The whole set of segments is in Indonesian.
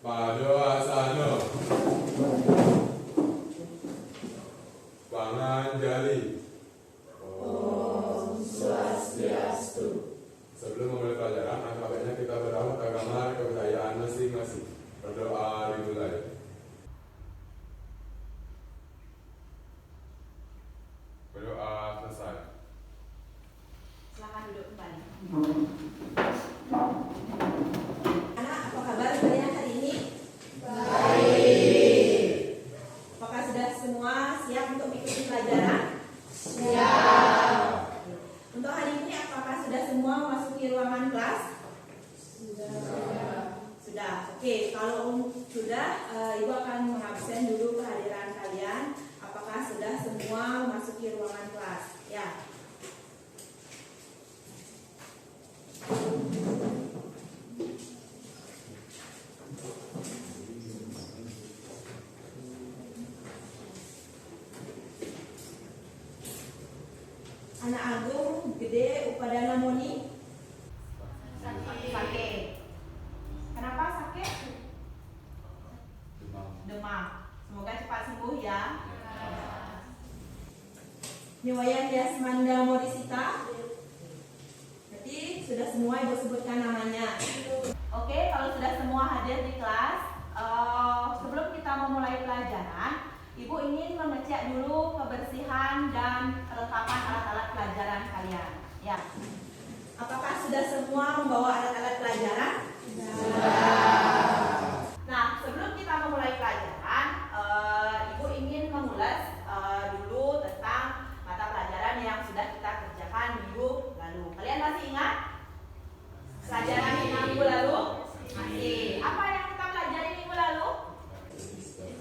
Pada asana Panganjali. Om Swastiastu. Sebelum memulai pelajaran, angka baiknya kita berdoa ke kamar kepercayaan masing-masing. Berdoa dimulai. Berdoa selesai. Silakan duduk kembali. Anak, apa kabar kalian hari ini? Baik. Apakah sudah semua siap untuk mengikuti pelajaran? Siap. Untuk hari ini, apakah sudah semua memasuki ruangan kelas? Sudah. Oke, kalau sudah, Ibu akan mengabsen dulu kehadiran kalian. Apakah sudah semua memasuki ruangan kelas? Ya. Anak Agung Gede Upadana Moni. Sakit. Kenapa sakit? Demam. Semoga cepat sembuh ya. Nyowayan Yasmanda Morisita. Jadi sudah semua Ibu sebutkan namanya. Oke, kalau sudah semua hadir di kelas, sebelum kita memulai pelajaran, Ibu ingin mengecek dulu kebersihan dan kelengkapan alat-alat pelajaran kalian. Ya. Apakah sudah semua membawa alat-alat pelajaran? Sudah. Nah, sebelum kita memulai pelajaran, Ibu ingin mengulas dulu tentang mata pelajaran yang sudah kita kerjakan minggu lalu. Kalian masih ingat? Pelajaran minggu lalu? Masih. Apa yang kita pelajari minggu lalu?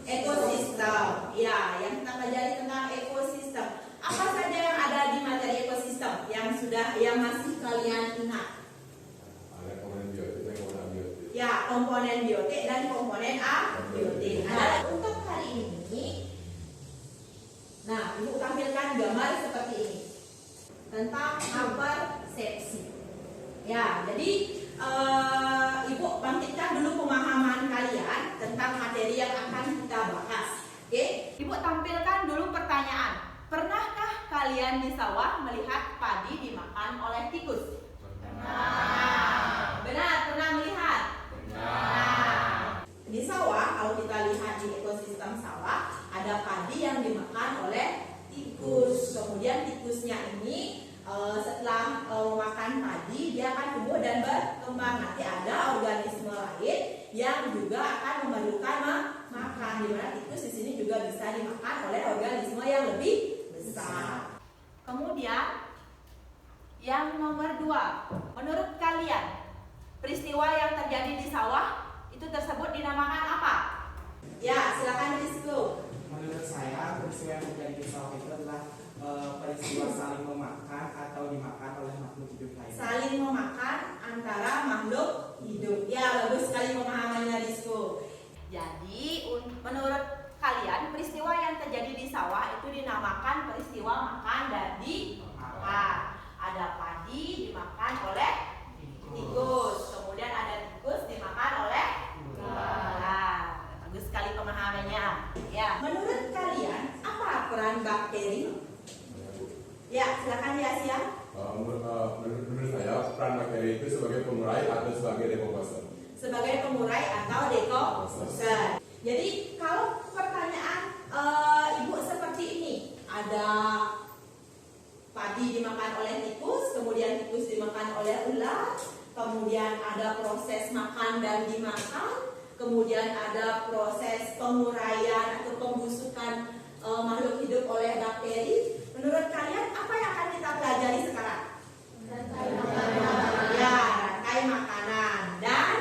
Ekosistem. Ya, yang kita pelajari tentang ekosistem. Apa saja yang ada di materi ekosistem yang masih kalian ingat? Ada komponen biotik dan komponen abiotik. Ya, komponen biotik dan komponen abiotik. Ada untuk hari ini. Nah, Ibu tampilkan gambar seperti ini tentang apersepsi. Ya, jadi Ibu bangkitkan dulu pemahaman kalian tentang materi yang akan kita bahas. Oke? Ibu tampilkan dulu pertanyaan. Pernahkah kalian di sawah melihat padi dimakan oleh tikus? Benar, pernah melihat? Nah, di sawah, kalau kita lihat di ekosistem sawah, ada padi yang dimakan oleh tikus. Kemudian tikusnya ini setelah memakan padi, dia akan tumbuh dan berkembang. Nanti ada organisme lain yang juga akan memerlukan makan. Di mana tikus di sini juga bisa dimakan oleh organisme yang lebih besar. Kemudian yang nomor 2, menurut kalian peristiwa yang terjadi di sawah itu tersebut dinamakan apa? Ya, silakan Rizko. Menurut saya, peristiwa yang terjadi di sawah itu adalah peristiwa saling memakan atau dimakan oleh makhluk hidup lain. Saling memakan antara makhluk hidup. Ya, bagus sekali pemahamannya Rizko. Jadi, menurut kalian peristiwa yang terjadi di sawah itu dinamakan peristiwa makan dan dimakan. Ada padi dimakan oleh tikus, kemudian ada tikus dimakan oleh ular. Bagus sekali pemahamannya. Ya. Menurut kalian apa peran bakteri? Ya, silakan ya Sia. Menurut saya, peran bakteri itu sebagai pengurai atau sebagai dekomposer. Sebagai pengurai atau dekomposer. Jadi kalau pertanyaan Ibu seperti ini, ada padi dimakan oleh tikus, kemudian tikus dimakan oleh ular, kemudian ada proses makan dan dimakan, kemudian ada proses penguraian atau pembusukan makhluk hidup oleh bakteri. Menurut kalian apa yang akan kita pelajari sekarang? Rantai makanan. Ya, rantai makanan dan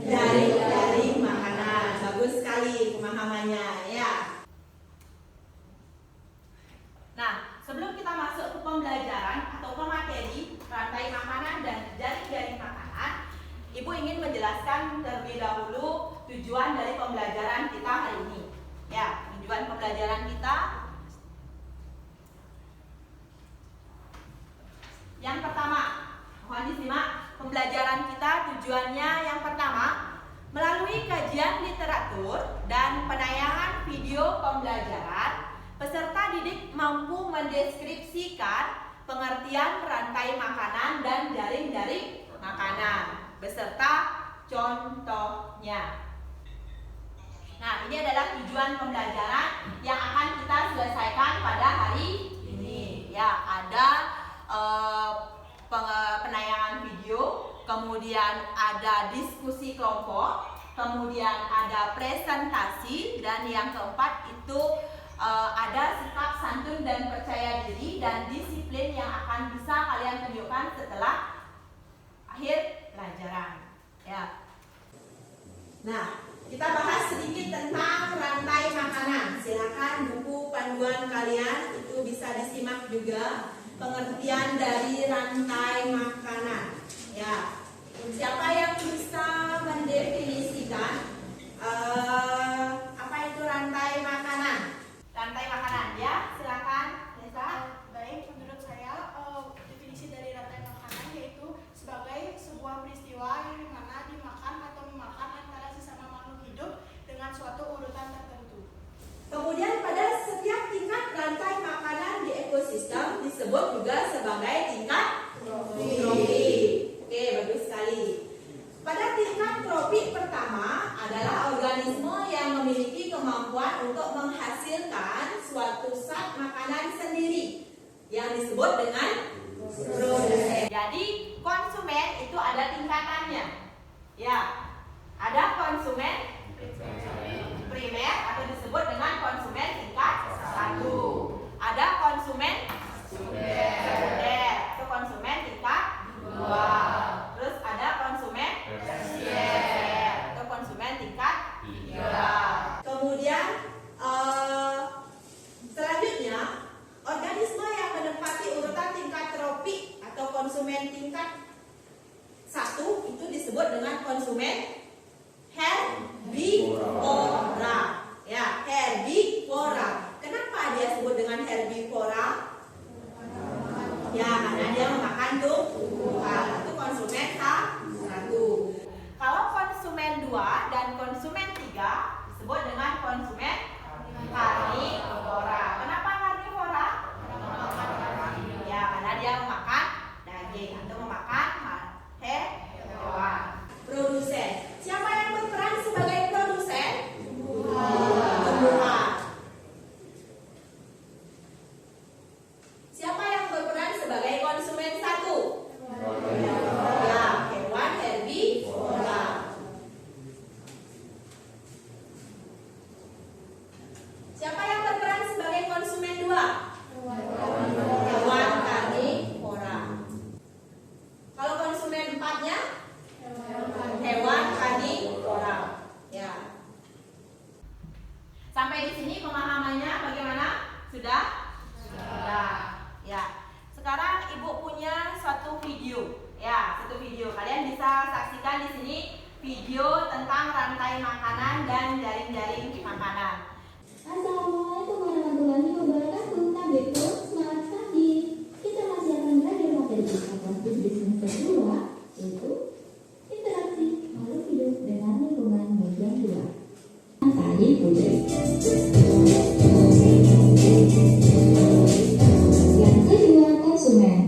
jaring-jaring makanan. Bagus sekali pemahamannya ya. Nah, sebelum kita masuk ke pembelajaran atau pemateri rantai makanan dan jaring-jaring makanan, Ibu ingin menjelaskan terlebih dahulu tujuan dari pembelajaran kita hari ini. Ya, tujuan pembelajaran kita yang pertama, mohon disimak pembelajaran kita tujuannya yang pertama Melalui kajian literatur dan penayangan video pembelajaran, peserta didik mampu mendeskripsikan pengertian rantai makanan dan jaring-jaring makanan beserta contohnya. Nah, ini adalah tujuan pembelajaran yang akan kita selesaikan pada hari ini. Ya, ada penayangan video, kemudian ada diskusi kelompok, kemudian ada presentasi, dan yang keempat itu ada sikap santun dan percaya diri dan disiplin yang akan bisa kalian tunjukkan setelah akhir pelajaran. Ya. Nah, kita bahas sedikit tentang rantai makanan. Silakan buku panduan kalian itu bisa disimak juga pengertian dari rantai makanan. Ya, siapa yang bisa mendefinisikan apa itu rantai makanan? Rantai makanan, ya, silakan, Nesa. Baik, menurut saya definisi dari rantai makanan yaitu sebagai sebuah peristiwa yang dimana dimakan atau memakan antara sesama makhluk hidup dengan suatu urutan tertentu. Kemudian pada setiap tingkat rantai makanan di ekosistem disebut juga sebagai tingkat tropik. Oke, bagus sekali. Pada tingkat tropik pertama adalah organisme yang memiliki kemampuan untuk menghasilkan suatu zat makanan sendiri yang disebut dengan produsen. Jadi konsumen itu ada tingkatannya. Ya, ada konsumen primer atau disebut dengan konsumen tingkat 1. Ada konsumen sekunder atau konsumen tingkat 2. Terus ada konsumen tersier atau konsumen tingkat 3. Kemudian selanjutnya organisme yang menempati urutan tingkat tropik atau konsumen tingkat 1 itu disebut dengan konsumen herbivora. Ya, herbivora. Kenapa dia sebut dengan herbivora? Ya, karena dia memakan tumbuhan. Itu konsumen K1. Kalau konsumen 2 dan konsumen 3 disebut dengan konsumen karnivora. Kenapa karnivora? Ya, karena dia memakan daging atau memakan hewan. Produsen. Siapa yang berperan sebagai produsen? Tumbuhan. Siapa yang berperan sebagai konsumen 1? Ya, hewan herbivora. Siapa yang berperan sebagai konsumen 2? Hewan karnivora. Kalau konsumen 4-nya? Hewan karnivora. Ya. Sampai di sini pemahamannya bagaimana? Sudah? Sudah. Ya. Sekarang Ibu punya suatu video. Ya, satu video. Kalian bisa saksikan di sini video tentang rantai makanan dan jaring-jaring makanan. Assalamualaikum warahmatullahi wabarakatuh. Tabeko, selamat pagi. Kita masih akan belajar materi kita kelas 7 di semester 2, yaitu interaksi makhluk hidup dengan lingkungan bagian 2. Tadi Putri. Yang kedua, konsumen.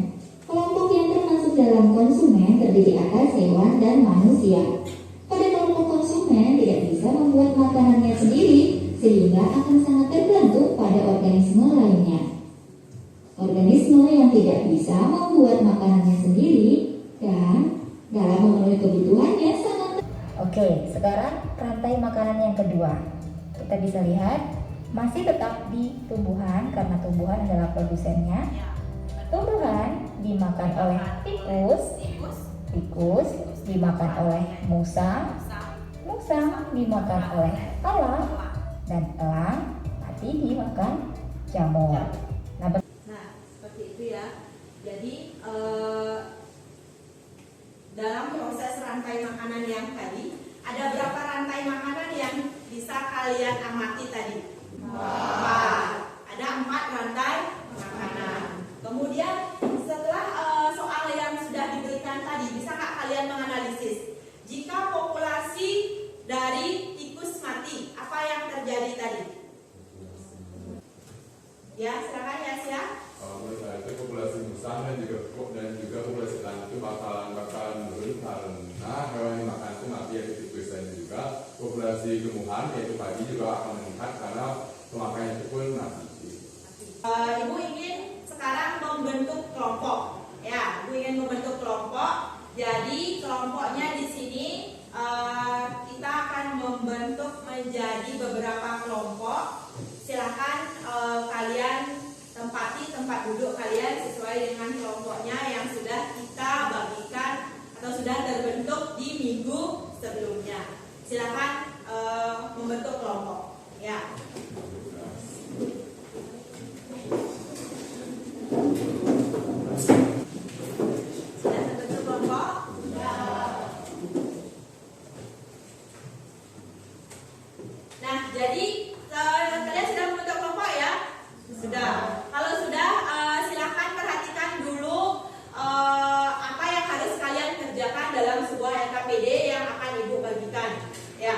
Kelompok yang termasuk dalam konsumen terdiri atas hewan dan manusia. Pada kelompok konsumen tidak bisa membuat makanannya sendiri, sehingga akan sangat tergantung pada organisme lainnya. Organisme yang tidak bisa membuat makanannya sendiri dan dalam memenuhi kebutuhannya sangat. Oke, sekarang rantai makanan yang kedua. Kita bisa lihat masih tetap di tumbuhan karena tumbuhan adalah produsennya. Ya. Tumbuhan dimakan oleh tikus, tikus dimakan oleh musang, musang dimakan oleh elang, dan elang mati dimakan jamur. Nah, Seperti itu ya. Jadi dalam proses rantai makanan yang tadi, ada berapa rantai makanan yang bisa kalian amati tadi? 4. Ada 4 rantai makanan. Kemudian setelah soal yang sudah diberikan tadi, bisa nggak kalian menganalisis jika populasi karena hewan yang makan itu mati yaitu tikus, dan juga populasi tumbuhan yaitu padi juga akan meningkat karena pemakaian itu pun mati. Ibu ingin sekarang membentuk kelompok, ya. Ibu ingin membentuk kelompok. Jadi kelompoknya di sini kita akan membentuk menjadi beberapa kelompok. Silakan kalian tempati tempat duduk kalian sesuai dengan kelompoknya yang sudah kita bagikan atau sudah terbentuk di minggu sebelumnya. Silakan membentuk kelompok, ya. Sudah terbentuk kelompok? Nah, jadi kalian sudah membentuk kelompok ya? Sudah. Kalau sudah, silakan perhatikan dulu apa yang harus kalian kerjakan dalam sebuah LKPD yang akan ibu bagikan. Ya.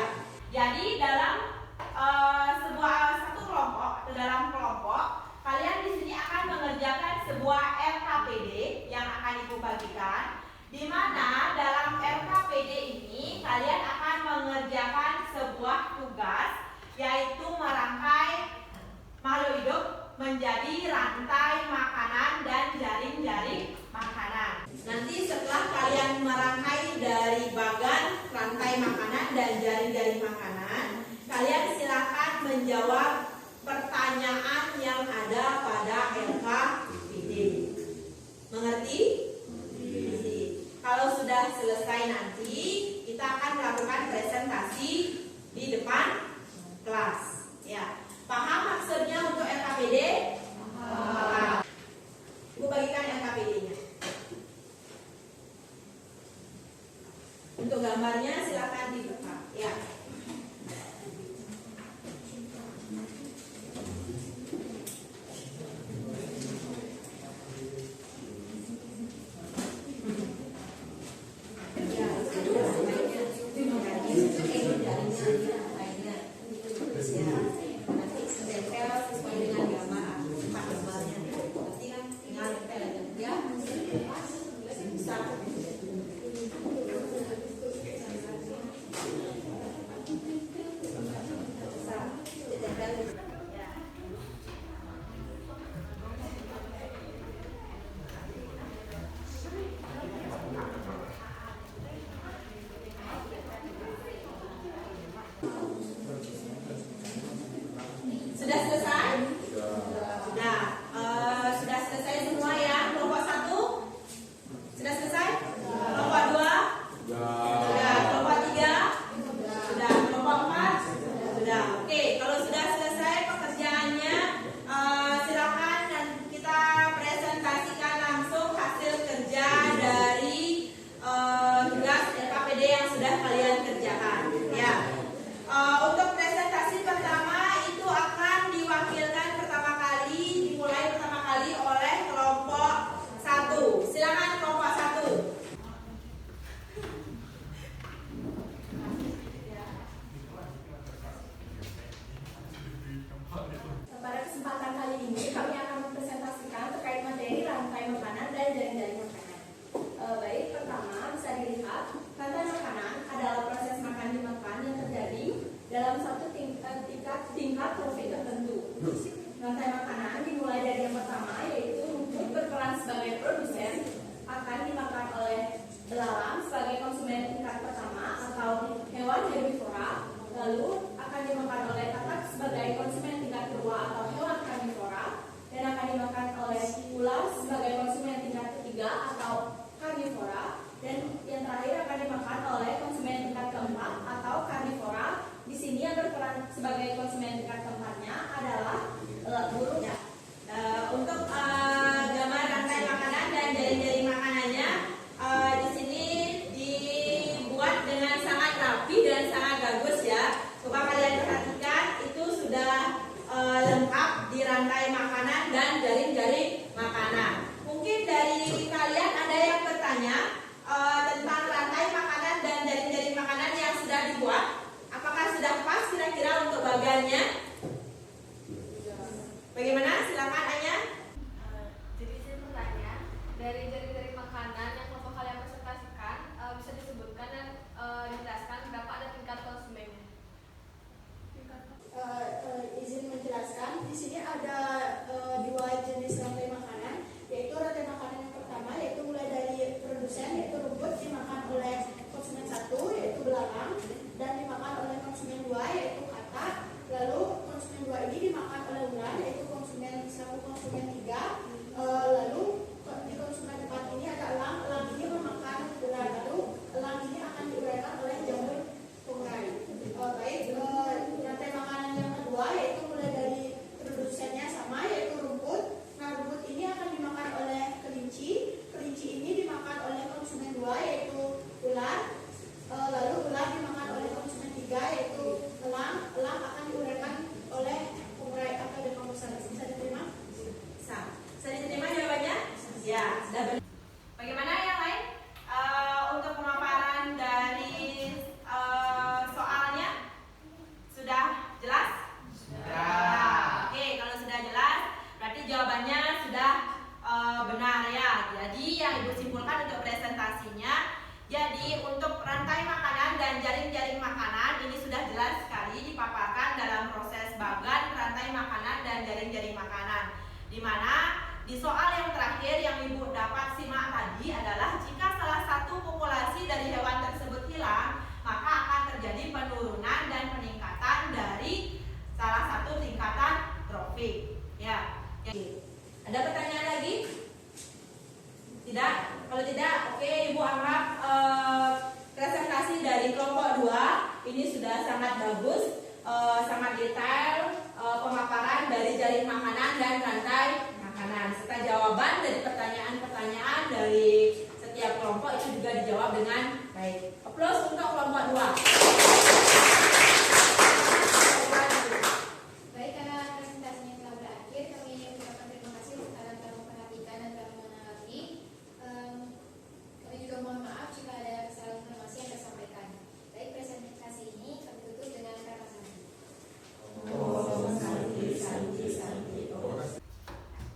Jadi dalam satu kelompok atau dalam kelompok, kalian di sini akan mengerjakan sebuah LKPD yang akan ibu bagikan. Di mana dalam LKPD ini kalian akan mengerjakan sebuah tugas, yaitu merangkai makhluk hidup menjadi rantai makanan dan jaring-jaring makanan. Nanti setelah kalian merangkai dari bagan rantai makanan dan jaring-jaring makanan, kalian silakan menjawab pertanyaan yang ada pada LKPD. Mengerti? Kalau sudah selesai nanti, kita akan melakukan presentasi di depan kelas. Ya, paham maksudnya untuk LKPD? Paham. Ibu bagikan LKPD-nya. Untuk gambarnya silakan dibuka. Ya. Sudah selesai? Nah, sudah selesai semua ya. Kelompok 1 sudah selesai? Kelompok 2 sudah. Kelompok 3 sudah. Kelompok 4 sudah. Oke, kalau sudah selesai pekerjaannya, silakan dan kita presentasikan langsung hasil kerja dari tugas LKPD yang sudah kalian kerjakan. Ya. Untuk presentasi pertama itu akan diwakilkan dimulai pertama kali oleh kelompok 1. Silakan kelompok 1. Pada kesempatan kali ini kami akan mempresentasikan terkait materi rantai makanan dan jaring-jaring makanan. Baik, pertama bisa dilihat rantai makanan adalah proses makan dimakan yang terjadi dalam satu tingkat profil tertentu. Rantai makanan dimulai dari yang pertama, yaitu rumput berperan sebagai produsen, akan dimakan oleh belalang sebagai konsumen tingkat pertama atau hewan herbivora, lalu akan dimakan oleh katak sebagai konsumen tingkat kedua atau hewan karnivora, dan akan dimakan oleh ulas sebagai konsumen tingkat ketiga atau karnivora, dan yang terakhir akan dimakan oleh konsumen tingkat keempat atau karnivora. Di sini yang berperan sebagai konsumen tingkat keempatnya adalah burung. Ya. Untuk gambar rantai makanan dan jaring-jaring makanannya di sini dibuat dengan sangat rapi dan sangat bagus ya. Coba selaku konsumen 3. Lalu di konsumen 4 ini ada elang. Elang ini memakan ular. Lalu elang ini akan diuraikan oleh jamur pengurai. Baik, rantai makanan yang kedua yaitu mulai dari produsennya sama yaitu rumput. Nah, rumput ini akan dimakan oleh kelinci. Kelinci ini dimakan oleh konsumen 2 yaitu ular. Lalu ular dimakan oleh konsumen 3 yaitu elang. Elang akan diuraikan oleh pengurai atau dekomposer. Bisa diterima? Bisa. Bisa diterima jawabannya? Ya, sudah benar. Bagaimana yang lain? Untuk pemaparan dari soalnya sudah jelas? Sudah. Oke, kalau sudah jelas, berarti jawabannya sudah benar ya. Jadi yang Ibu simpulkan untuk presentasinya, jadi untuk rantai makanan dan jaring-jaring makanan ini sudah jelas sekali dipaparkan dalam proses bagan, rantai makanan dan jaring-jaring makanan. Di mana di soal yang terakhir yang Ibu dapat simak tadi adalah jika salah satu populasi dari hewan tersebut hilang, maka akan terjadi penurunan dan peningkatan dari salah satu tingkatan trofik. Ya. Ada pertanyaan lagi? Tidak? Kalau tidak, oke, Ibu anggap presentasi dari kelompok 2 ini sudah sangat bagus, sangat detail pemaparan dari jaring makanan dan rantai makanan serta jawaban dari pertanyaan-pertanyaan dari setiap kelompok itu juga dijawab dengan baik. Aplaus untuk kelompok 2. Baik, karena presentasinya telah berakhir, kami ucapkan terima kasih karena telah memperhatikan dan telah menanggapi. Kami juga mohon maaf jika ada kesalahan informasi yang tersampaikan. Baik, presentasi ini kami tutup dengan kata sandi.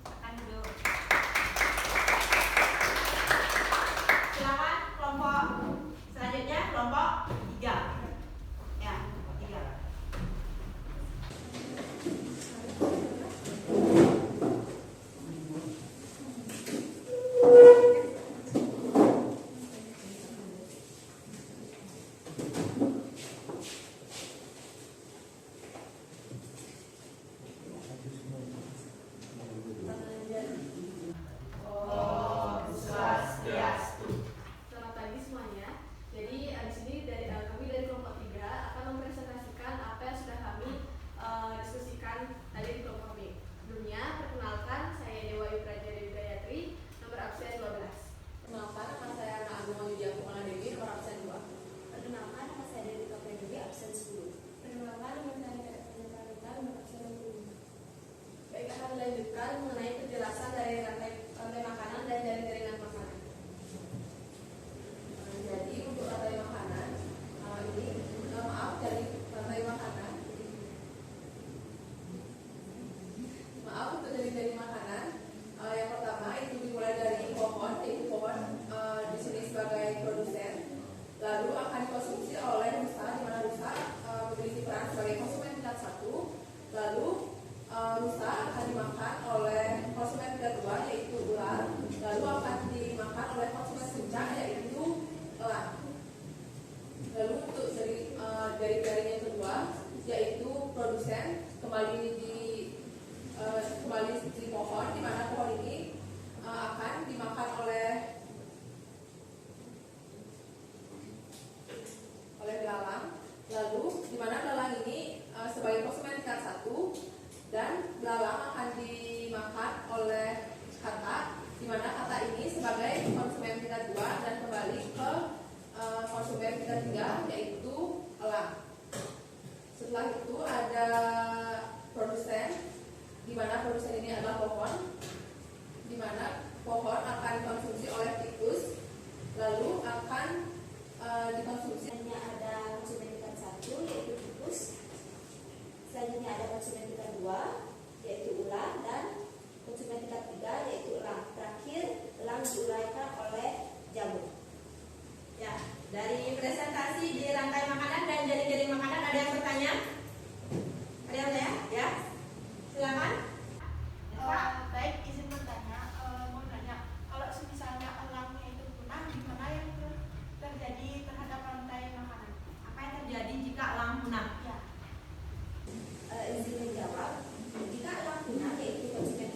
Akan duduk. Silakan kelompok selanjutnya, kelompok 3. Ya, 3. Selamat pagi semuanya. Jadi di sini kami dari kelompok 3 akan mempresentasikan apa yang sudah kami diskusikan tadi di kelompok B. Sebelumnya, perkenalkan saya Dewa Yupraja Dewi Gayatri, nomor absen 12. Perkenalkan, nama saya Ana Agung Yudia Kumala Dewi, nomor absen 2. Perkenalkan, nama saya Dewi Kapten Dewi, absen 10. Perkenalkan, nama saya Dewi nomor absen 10. Baik, akan dilanjutkan mengenai penjelasan dari rantai makanan dan jaring-jaringan makanan. Jadi untuk rantai makanan dari rantai makanan. Untuk jaring-jaring makanan, yang pertama itu dimulai dari pohon, yaitu pohon di sini sebagai produsen, lalu akan dikonsumsi oleh rusa, di mana rusa memiliki peran sebagai konsumen tingkat 1, lalu rusa akan dimakan oleh konsumen tingkat 2 yaitu ular, lalu akan dimakan oleh konsumen puncak yaitu elang. Lalu untuk dari jaring yang kedua yaitu produsen kembali di pohon, di mana pohon ini akan dimakan oleh belalang. Lalu di mana belalang ini sebagai konsumen tingkat 1 dan belalang akan dimakan oleh katak, di mana katak ini sebagai konsumen tingkat 2 dan kembali ke konsumen tingkat 3 yaitu elang. Setelah itu ada produsen, di mana produsen ini adalah pohon, di mana pohon akan dikonsumsi oleh tikus, lalu akan dikonsumsi. Selanjutnya ada konsumen tingkat 1 yaitu tikus. Selanjutnya ada konsumen tingkat 2 yaitu ular dan konsumen tingkat 3 yaitu elang. Terakhir, elang diuraikan oleh jamur. Ya, dari presentasi di rantai makanan dan jaring-jaring makanan ada yang bertanya? Ada yang bertanya? Ya, silakan. Baik, izin bertanya, mau nanya, kalau misalnya elangnya itu punah, gimana yang terjadi terhadap rantai makanan? Apa yang terjadi jika elang punah? Ya. Izin menjawab, jika elang punah yaitu konsumen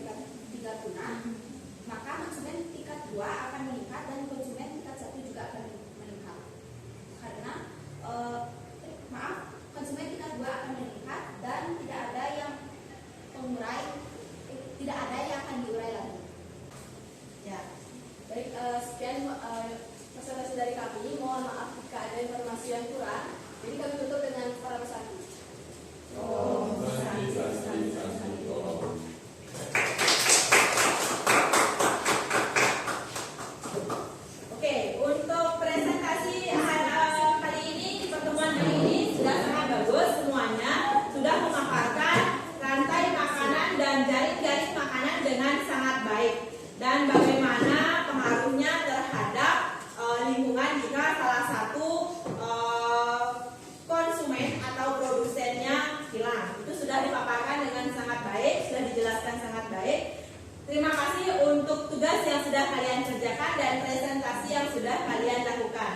kalian lakukan.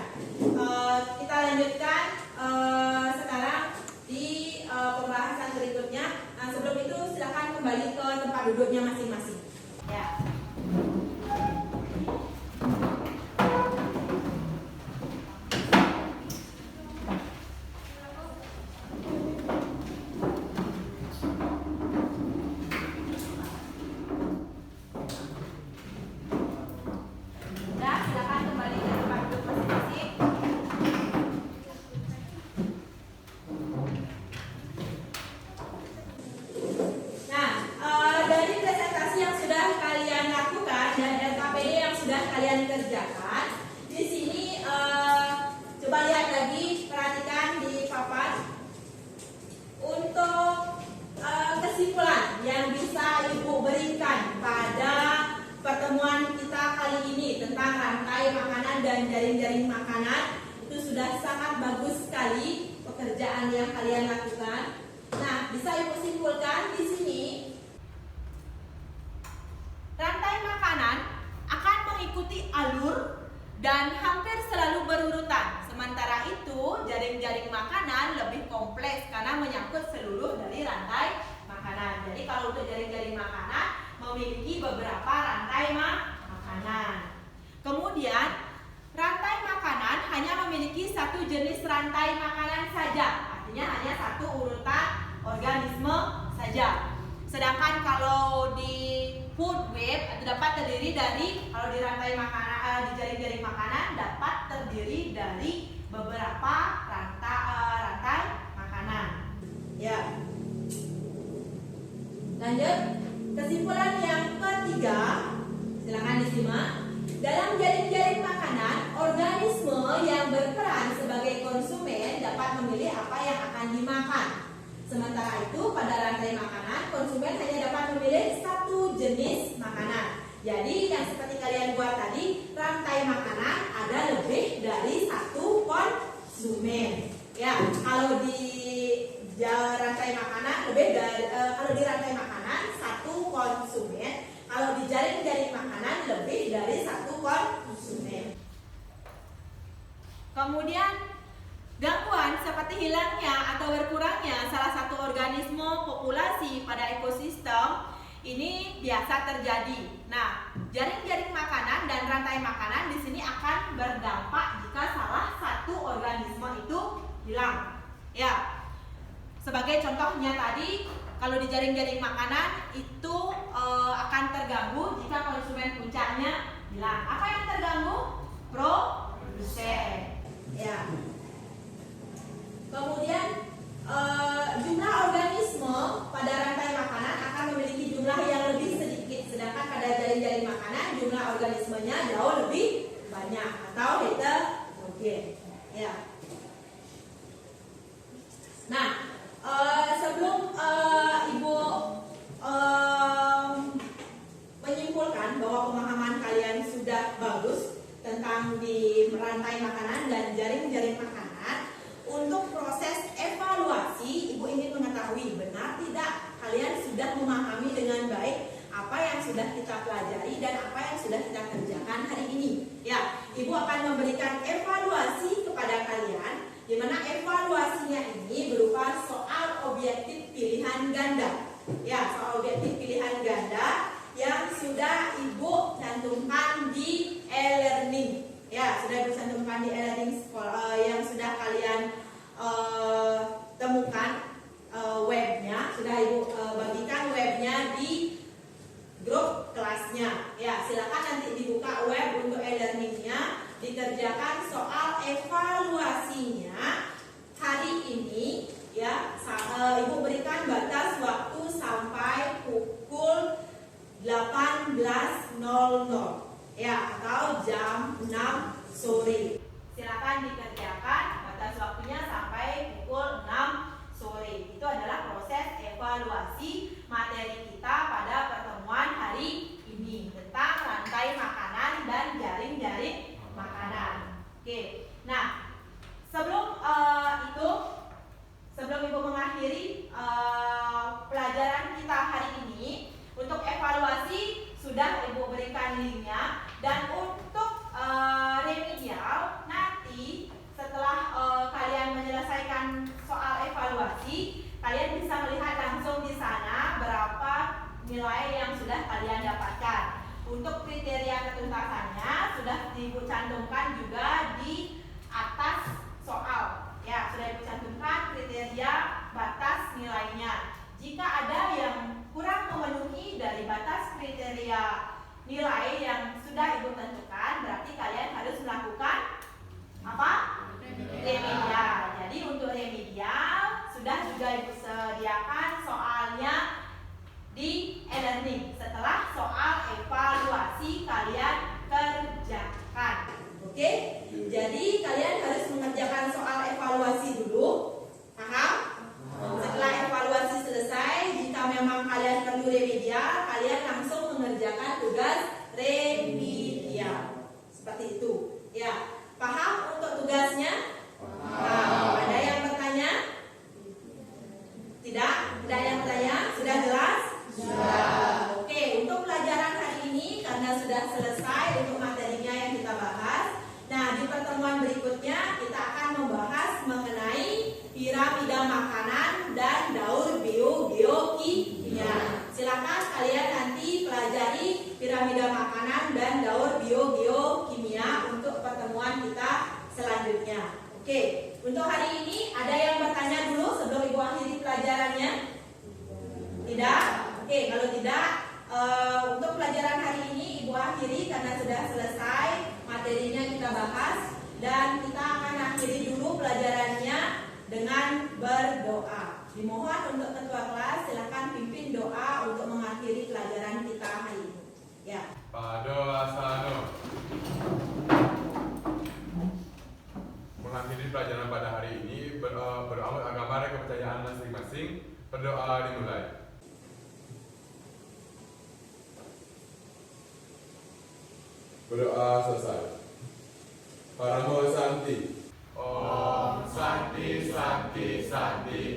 Kita lanjutkan sekarang di pembahasan berikutnya. Nah, sebelum itu silakan kembali ke tempat duduknya masing-masing. Ya. Jaring-jaring makanan itu sudah sangat bagus sekali pekerjaan yang kalian lakukan. Nah, bisa Ibu simpulkan di sini rantai makanan akan mengikuti alur dan hampir selalu berurutan. Sementara itu, jaring-jaring makanan lebih kompleks karena menyangkut seluruh dari rantai makanan. Jadi kalau untuk jaring-jaring makanan memiliki beberapa rantai makanan. Kemudian rantai makanan hanya memiliki satu jenis rantai makanan saja, artinya hanya satu urutan organisme saja. Sedangkan kalau di food web dapat terdiri dari, kalau di rantai makanan, di jaring-jaring makanan dapat terdiri dari beberapa rantai makanan. Ya. Lanjut, kesimpulan yang ketiga, silakan disimak. Dalam jaring-jaring makanan, organisme yang berperan sebagai konsumen dapat memilih apa yang akan dimakan. Sementara itu, pada rantai makanan, konsumen hanya dapat memilih satu jenis makanan. Jadi, yang seperti kalian buat tadi, rantai makanan ada lebih dari satu konsumen. Ya, kalau di rantai makanan lebih dari kalau di rantai makanan satu konsumen. Kalau di jaring-jaring makanan lebih dari satu konsumen. Kemudian gangguan seperti hilangnya atau berkurangnya salah satu organisme populasi pada ekosistem ini biasa terjadi. Nah, jaring-jaring makanan dan rantai makanan di sini akan berdampak jika salah satu organisme itu hilang. Ya, sebagai contohnya tadi, kalau di jaring-jaring makanan itu akan terganggu jika konsumen puncaknya hilang. Apa yang terganggu? Produsen. Ya. Kemudian jumlah organisme pada rantai makanan akan memiliki jumlah yang lebih sedikit, sedangkan pada jaring-jaring makanan jumlah organismenya jauh lebih banyak atau heterogen. Ya. Nah, sebelum Ibu menyimpulkan bahwa pemahaman kalian sudah bagus tentang di rantai makanan dan jaring-jaring makanan, untuk proses evaluasi Ibu ingin mengetahui benar tidak kalian sudah memahami dengan baik apa yang sudah kita pelajari dan apa yang sudah kita kerjakan hari ini. Ya, Ibu akan memberikan evaluasi kepada kalian, di mana evaluasinya ini berupa soal objektif pilihan ganda. Ya, soal objektif pilihan ganda yang sudah Ibu cantumkan di e-learning. Ya, sudah Ibu cantumkan di e-learning yang sudah kalian temukan webnya, sudah Ibu bagikan webnya di grup kelasnya. Ya, silakan nanti dibuka web untuk e-learningnya, dikerjakan soal evaluasinya hari ini. Ya, Ibu berikan batas waktu sampai pukul 18.00 ya, atau jam 6 sore. Silakan dikerjakan, batas waktunya sampai pukul 6 sore. Itu adalah proses evaluasi materi kita pada pertemuan hari ini tentang rantai makanan dan jaring-jaring makanan. Oke. Nah, sebelum Ibu mengakhiri pelajaran kita hari ini, untuk evaluasi sudah Ibu berikan linknya, dan untuk remedial Ibu cantumkan juga di atas soal. Ya, sudah Ibu cantumkan kriteria batas nilainya. Jika ada yang kurang memenuhi dari batas kriteria nilai yang sudah Ibu tentukan, berarti kalian harus melakukan apa? Remedial. Jadi untuk remedial sudah juga Ibu sediakan soalnya di e-learning. Setelah soal evaluasi kalian kerjakan. Oke? Jadi kalian harus mengerjakan soal evaluasi dulu. Paham? Setelah evaluasi selesai, jika memang kalian perlu remedial, kalian langsung mengerjakan tugas remedial. Seperti itu. Ya. Paham untuk tugasnya? Paham. Ada yang bertanya? Tidak? Tidak yang bertanya? Sudah jelas? Sudah. Oke, untuk pelajaran hari ini karena sudah selesai untuk materinya yang kita bahas. Nah, di pertemuan berikutnya kita akan membahas mengenai piramida makanan dan daur biokimia. Silakan kalian nanti pelajari piramida makanan dan daur biokimia untuk pertemuan kita selanjutnya. Oke, untuk hari ini ada yang bertanya dulu sebelum Ibu akhiri pelajarannya? Tidak? Oke, kalau tidak, untuk pelajaran hari ini Ibu akhiri karena sudah selesai materinya kita bahas, dan kita akan akhiri dulu pelajarannya dengan berdoa. Dimohon untuk ketua kelas silakan pimpin doa untuk mengakhiri pelajaran kita hari ini. Ya. Padoasano. Mengakhiri pelajaran pada hari ini, berdoa agama dan kepercayaan masing-masing. Berdoa dimulai. Berdoa selesai. Paramo Santi. Om Santi Santi Santi.